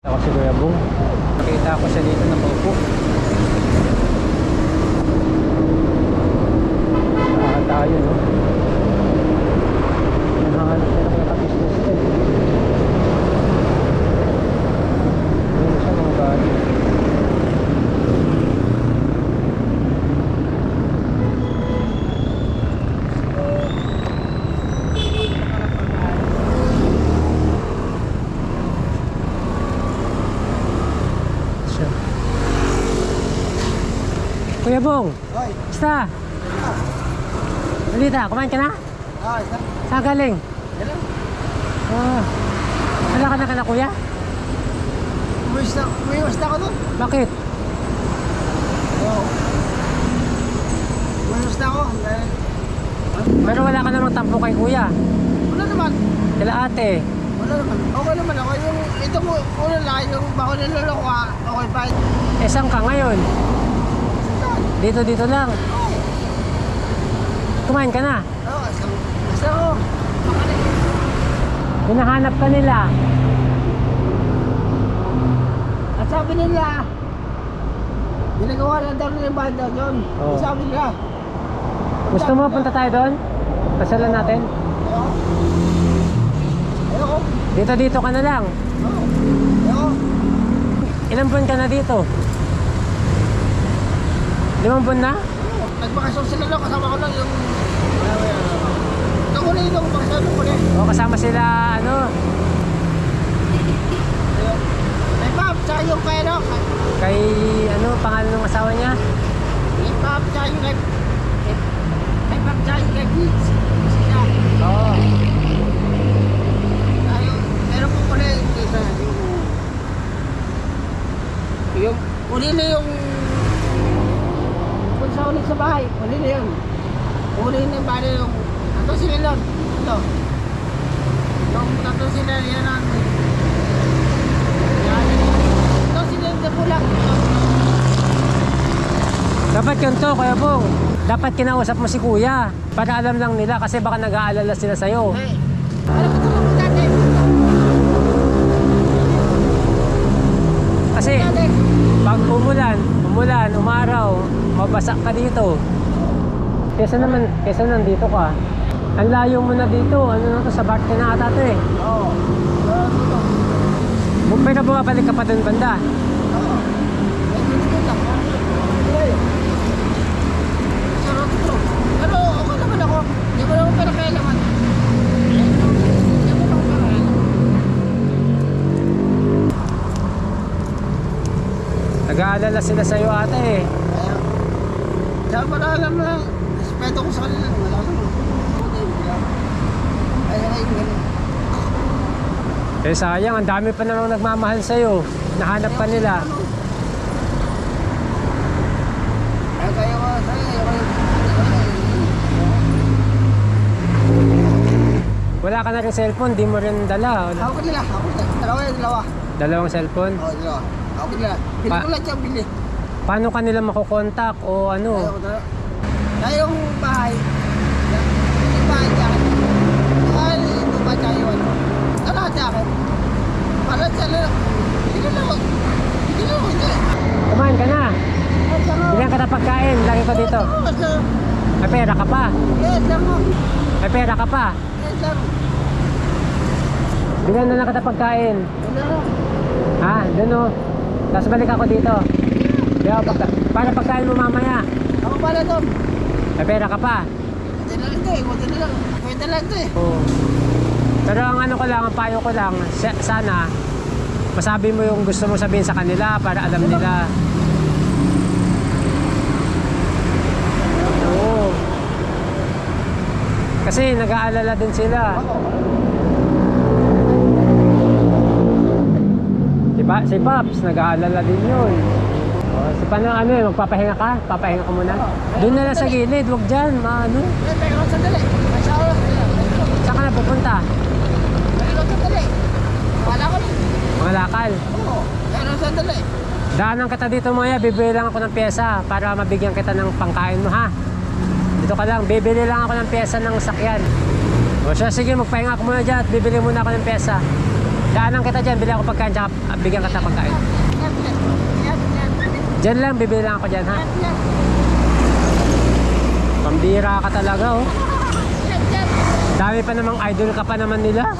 Ako si Kuya Bong. Nakita ko siya dito nakaupo. Tayo, no? Nahanap siya ng naka-business din. Ayun siya mga bali. Kuya Bong, Hoy, basta. Balita, kumain ka na? Saan galing? Oh, wala ka na kuya? Umiwas na ako doon. Bakit? Oo. Umiwas na ako. Pero wala ka namang tampo kay kuya. Wala naman. Kila ate. Wala naman. Okay naman ako. Yung, ito mo, una lang, yung bako niloloko ka. Okay, fine. Eh, saan ka ngayon? Dito lang. Oo. Kumain ka na? Oo, basta ako. Hinahanap ka nila. At sabi nila, ginagawa lang daw nila yung banda doon. Oo. Sabi nila. Gusto mo punta tayo doon? Pasalan natin? Ayoko. Ayoko. Dito ka na lang. Oo. Ayoko. Ilang buwan ka na dito? 5 buwan na? Nagbakasyon sila lang, kasama ko lang yung... Nakulay yung bakasyon ko ulit. O, kasama sila, ano? May pap, tsaka yung kay ano? Kay, ano, pangalan ng asawa niya? May pap, tsaka yung kay... May pap, tsaka yung kay Beats. Sila. Oo. Meron po pala yung isa. Yung... Uli na yung... Kung sa ulit sa bahay, uli na yun. Uli na yung bahay yung... Ito sila nun. Ito. Yung tatlo sila yan ang... Ito sila yung dapulang. Dapat ganito, Kuya Bong. Dapat kinausap mo si kuya. Para alam lang nila kasi baka nag-aalala sila sa'yo. Hey. Ano ba ito dati? Kasi pag umulan, umaraw, mabasa ka dito. Kesa nandito ka. Ang layo mo na dito. Ano na to, sa Barte na ata to eh. Oo. Pero bumabalik ka pa dun banda. Oo. Pero okay naman ako. Hindi mo naman pala kailangan. Nag-aalala sila sa'yo ata eh. Kaya wala alam na. Respeto ko sa kanila. Wala alam. Ay, ganun. Eh sayang, ang dami pa namang nagmamahal sa'yo. Nahanap pa nila. Ay, kaya ko. Wala ka na rin cellphone, di mo rin dala. Ako nila. Dalawa. Dalawang cellphone. Oo, dalawa. Ako nila. Bili ko lang siya, bili. Paano ka nila makukontak o ano? Kaya yung bahay. Yung bahay niya. Ay, yung bahay niya yun. Lahat niya akin. Parang siya lang. Hindi ko lang. Kumain ka na. Bilang ka na pagkain, lagi ko dito. May pera ka pa. Yes, lang mo. May pera ka pa. Yes, lang. Bilang na lang kita pagkain. Wala lang. Ha? Doon o. Tapos balik ako dito. Para pagkain mo mamaya. Ako pala doon. May pera ka pa. Hindi na lang ito eh. Huwag na lang. Pwede lang ito eh. Oo. Pero ang ano ko lang, ang payo ko lang, sana masabi mo yung gusto mo sabihin sa kanila para alam nila. Oo. Kasi nag-aalala din sila. Diba? Si Paps, nag-aalala din yun. Si paano, ano eh, magpapahinga ka? Papahinga ka muna? Doon na lang sa gilid, huwag dyan, maano. Teka lang sandali. May shower. Saan ka na pupunta? Teka lang sandali. Wala ko lang. Mga lakal. Oo. Teka lang sandali. Daanan kita dito maya, bibili lang ako ng pyesa para mabigyan kita ng pangkain mo ha. Dito ka lang, bibili lang ako ng pyesa ng sakyan. O siya, sige, magpahinga ako muna dyan at bibili muna ako ng pyesa. Daanan kita dyan, bili ako pagkain, tsaka bigyan ka sa pagkain. Dyan lang, bibili lang ako dyan, ha? Pambira ka talaga, oh. Dami pa namang idol ka pa naman nila.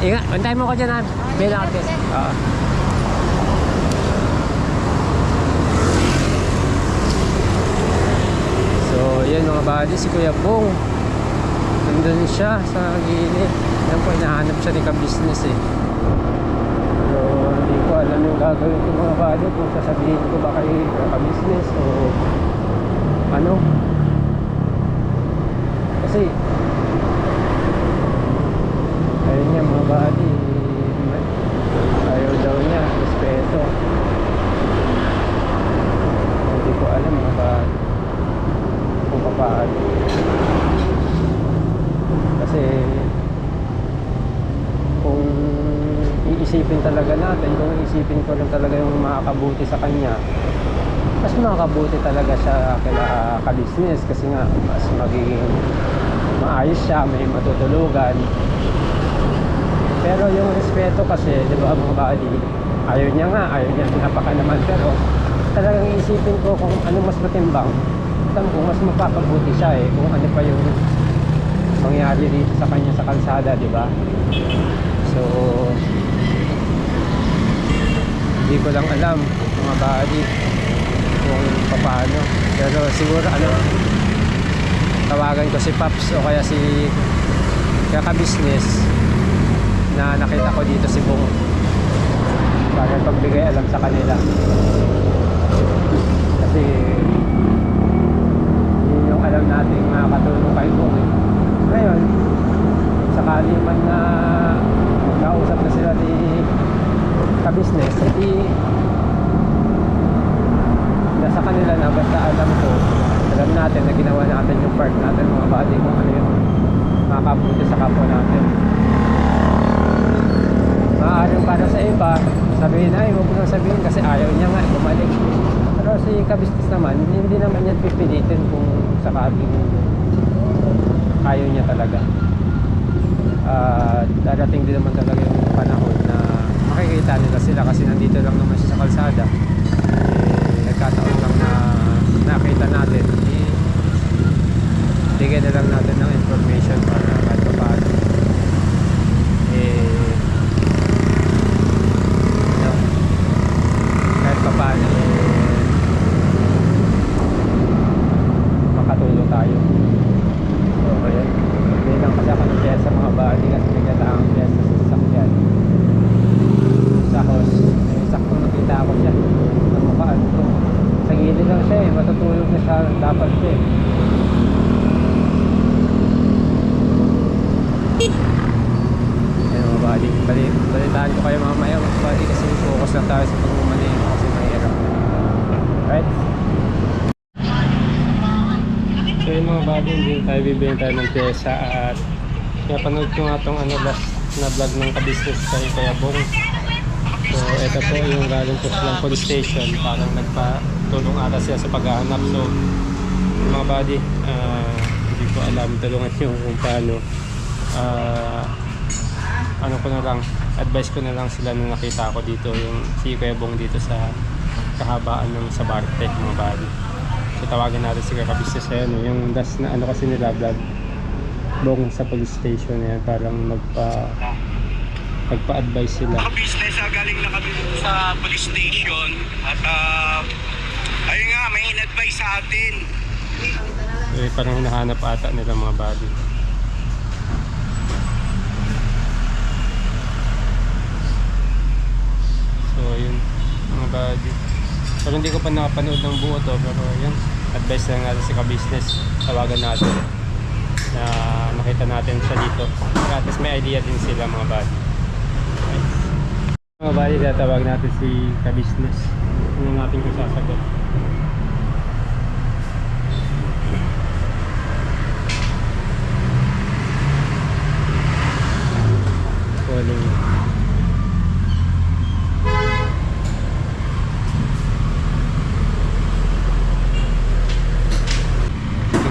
Ingat, bantayan mo ko dyan, ha? Bili lang ako dyan. Oo. So, yan mga buddy, si Kuya Bong. Nandun siya sa gilid. Yan po, hinahanap siya ni ka-business eh. So, hindi ko alam yung gagawin ko mga buddy, kung sasabihin ko ba kay ka-business o ano. Kasi ayun niya mga buddy, ayaw daw niya, respeto. Hindi ko alam mga buddy kung paano. Kasi kung iisipin talaga natin, kung iisipin ko lang talaga yung makakabuti sa kanya, mas makakabuti talaga siya kaya ka-business kasi nga mas magiging maayos siya, may matutulugan. Pero yung respeto kasi, di ba mga buddy, ayaw niya pinapaka naman, pero talagang iisipin ko kung ano mas matimbang, kung mas mapapabuti siya eh, kung ano pa yung mangyari dito sa kanya sa kalsada, di ba? So hindi ko lang alam mga buddy kung paano, pero siguro tawagan ko si Paps o kaya si kaka-business na nakita ko dito si Bong para pagbigay alam sa kanila, kasi yun yung alam natin makakatulong kay Bong eh. Ngayon sakali man na magkausap na sila ni ka-business, hindi nasa kanila na, basta alam natin na ginawa natin yung part natin mga buddy, kung ano yung makakabuti sa kapwa natin. Maaaring para sa iba sabihin, ay huwag mo nang sabihin kasi ayaw niya nga bumalik, pero si ka-business naman hindi naman yan pipilitin kung sakabing ayaw niya talaga. Darating din naman talaga yung panahon na makikita nila sila kasi nandito lang naman siya sa kalsada. Nagkataon lang na nakita natin, bigyan na lang natin ng information para kahit pa paano kahit pa paano makatulong tayo. So ayan, hindi lang kasi ako ng pyesa mga buddy, kasi may gataang pyesa sa sasakyan sa host. Sakto nakita ako siya sa mukhaan ko, sa gilid lang siya eh, matutulog na siya dapat siya eh. Ayan mga buddy, balitaan ko kayo mamaya mga buddy, kasi focus lang tayo sa pagmamaneho kasi mahirap. Right? So yun mga buddy, hindi tayo bibigyan tayo ng pyesa at napanood ko nga itong last na vlog ng ka-business kay Kuya Bong. So ito po yung galing po silang police station, parang nagpatulong ata siya sa paghahanap. So mga buddy, hindi ko alam, tulungan nyo kung paano. Ano ko na lang, advice ko na lang sila nung nakita ko dito yung si Kuya Bong dito sa kahabaan ng Sabarte mga buddy. So tawagan natin si ka-business ayan, yung last na kasi nila vlog Bong sa police station yan, parang nagpa-advise sila. Business, galing na kami sa police station at ayun nga, may in-advise sa atin. Parang hinahanap ata nila mga buddy. So yun mga buddy, pero hindi ko pa nakapanood ng buo to, pero yun, advice lang natin si ka-business, tawagan natin na nakita natin siya dito at least may idea din sila mga buddy. Mga buddy, tatawag natin si ka-business, ano natin kung sasagot. Calling.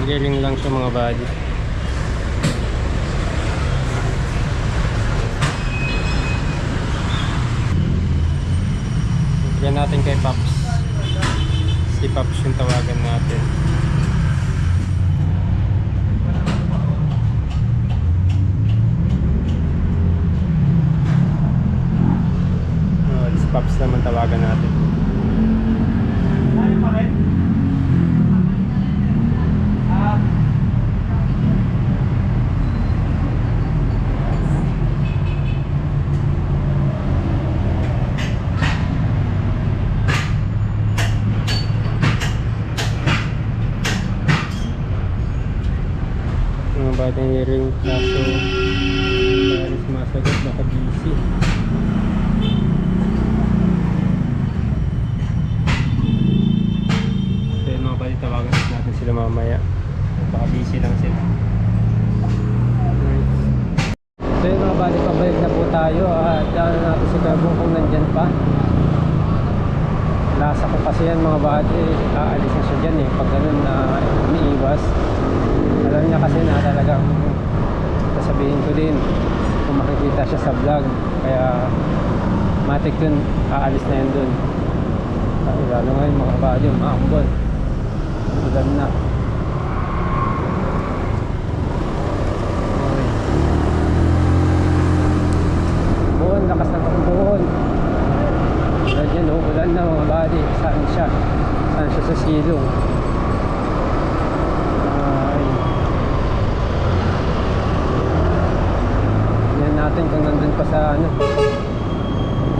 Nag-ring lang siya mga buddy. Yan natin kay Paps. Si Paps yung tawagan natin. Si Paps naman tawagan natin. Mga batang ring kaso dahil sumasagot baka busy. So yun mga batang, tawagan natin sila mamaya, baka busy lang sila. Right. So yun mga batang, pabalik na po tayo at daan natin si Gabong kung nandyan pa. Lasa ko kasi yan mga batang, aalis na siya dyan pag ganun na umiiwas. Alam niya kasi na talagang sasabihin ko din kung makikita siya sa vlog, kaya matik dun, aalis na yan dun. Lalo ngayon mga kabady, maambon, ulan na. Buon, lakas ng buon. Ulan yan, ulan na mga kabady. Saan siya? Saan siya sa silong? Natin kung nandun pa sa ano,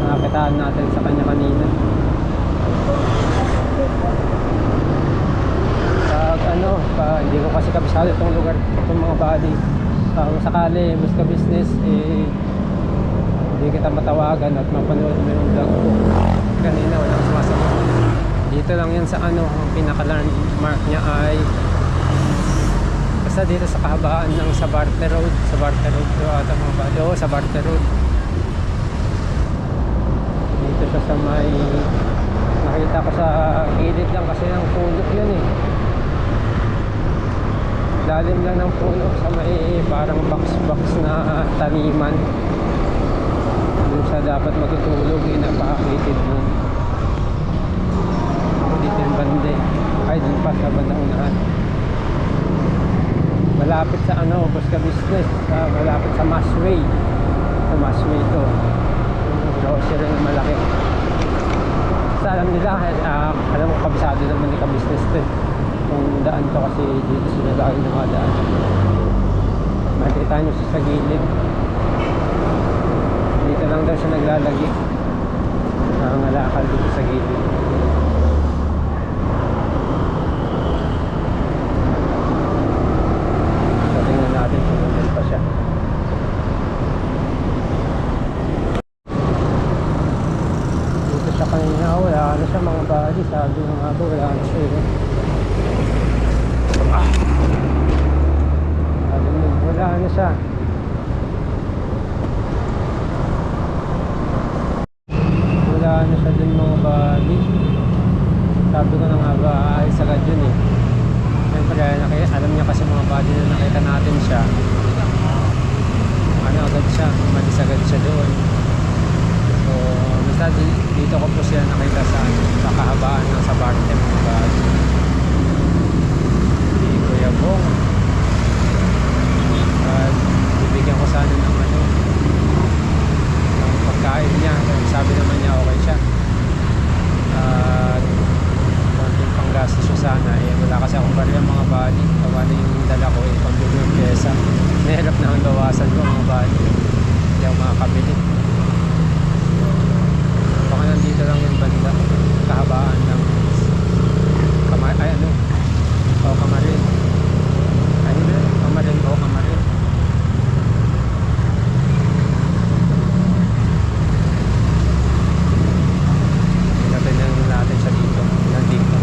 nakakitaan natin sa kanya kanina. Pag ano, hindi ko kasi kabisado itong lugar, itong mga body. Kung sakali, Busca Business, hindi kita matawagan at mapanood mo yung vlog ko. Kanina walang sumasagot. Dito lang yan sa ano, ang pinaka-landmark niya ay basta dito sa kahabaan ng Sabarte Road. Sabarte Road to ata mga bado. Oo, Sabarte Road. Dito siya sa may, nakita ko sa gilid lang kasi ng puno yun lalim lang ng puno sa may parang box na taniman. Doon siya dapat matutulog, napaka-creative nun. Dito yung bande, ay dun pa sa bandang unahan. Malapit sa ano, Busca Business, malapit sa Masway. Sa Masway ito. Grocery na malaki. Basta alam nila, alam mo kabisado naman ni ka-business ito. Kung daan to kasi dito sila lagi nakadaan. Makikita nyo siya sa gilid. Dito lang daw siya naglalagi. Nangangalakal dito sa gilid. Natin kung nandun pa siya. Dito siya kanina, wala na siya mga body. Sabi ng nga ba, wala na siya sabi mo, wala na siya. Wala na siya dun mga body. Sabi ko na nga ba, ayos agad yun Siyempre, alam niya kasi mga body na nakita natin siya. Ano agad siya, umalis agad siya doon. So, basta dito ko po siya nakita sa kahabaan ng Sabarte mga body. Si Kuya Bong. At bibigyan ko sana ng ano, ng pagkain niya. Sabi naman niya okay siya. At konting panggastos siya sana. Wala kasi akong barya mga body. Wala yung dala ko pagbuo ng pyesa. Nahirap na ang bawasan ko mga body. Hindi ako makakabili. Baka nandito lang yung banda. Kahabaan ng Kamarin. Ay hindi, Kamarin. Natin natin siya dito. Nandito.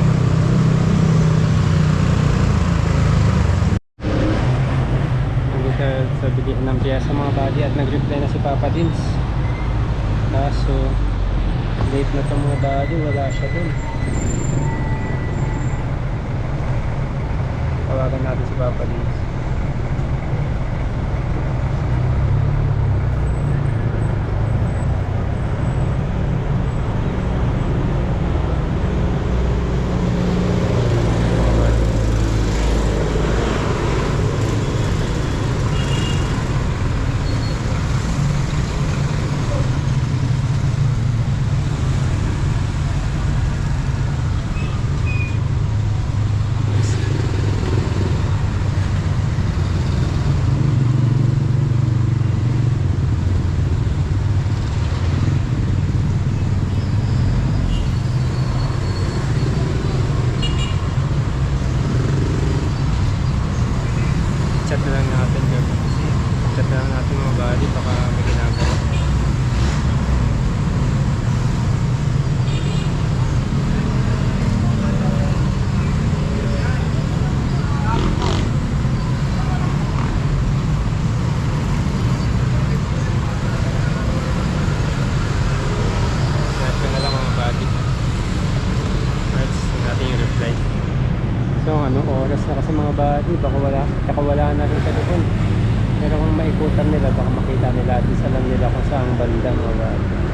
Sa bilihan ng piyesa mga body at nag-reply na si Papa Dins. Kaso late na itong mga body, wala siya dun. Tawagan natin si Papa Dins. kung anong oras na kasi mga buddy, baka wala na rin sa doon. Pero kung maikutan nila, baka makita nila at isa lang nila kung saan banda mga buddy.